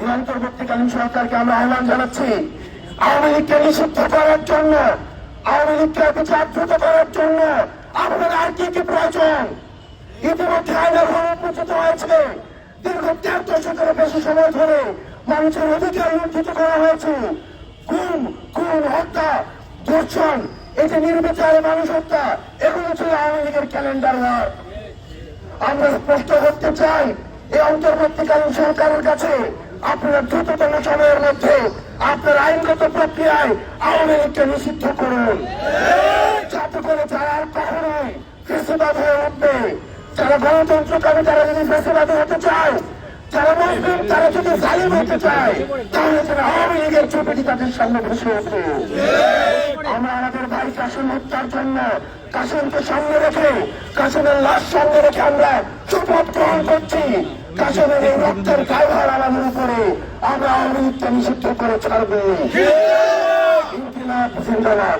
এই অন্তর্বর্তীকালীন সরকারকে আমরা আহ্বান জানাচ্ছি আওয়ামী লীগকে নিষিদ্ধ করার জন্য, আওয়ামী লীগকে বিচার দ্রুত করার জন্য আপনার আর কি কি প্রয়োজন? ইতিমধ্যে আইনের উন্মোচিত হয়েছে। দীর্ঘ ১৩ দশকের বেশি সময় ধরে মানুষের অধিকার লুণ্ঠিত করা হয়েছে। খুন, হত্যা, ধর্ষণ, এই যে নির্বিচারে মানুষ হত্যা, এগুলো ছিল আওয়ামী লীগের ক্যালেন্ডার ওয়ার্ক। আমরা স্পষ্ট করতে চাই এই অন্তর্বর্তীকালীন সরকারের কাছে আপনারা দ্রুততম সময়ের মধ্যে আপনার আইনগত প্রক্রিয়ায় আওয়ামী লীগকে নিষিদ্ধ করুন, যাতে করে যারা আর কখনোই ফেসিবাদ হয়ে উঠবে, যারা গণতন্ত্রকামী, তারা যদি ফেসিবাদী হতে চায়, যারা মুসলিম তারা যদি জালিম হতে চায়, তাহলে তারা আওয়ামী লীগের ছবিটি তাদের সামনে ভেসে ওঠে। আমরা আমাদের ভাই কাসেম হত্যার জন্য কাসেমকে সামনে রেখে, কাসেমের লাশ সামনে রেখে আমরা শপথ গ্রহণ করছি। কাসেমের এই রক্তের কায়ভার আমাদের উপরে আমরা আওয়ামী লীগকে নিষিদ্ধ করে ছাড়বো। ইনকিলাব জিন্দাবাদ।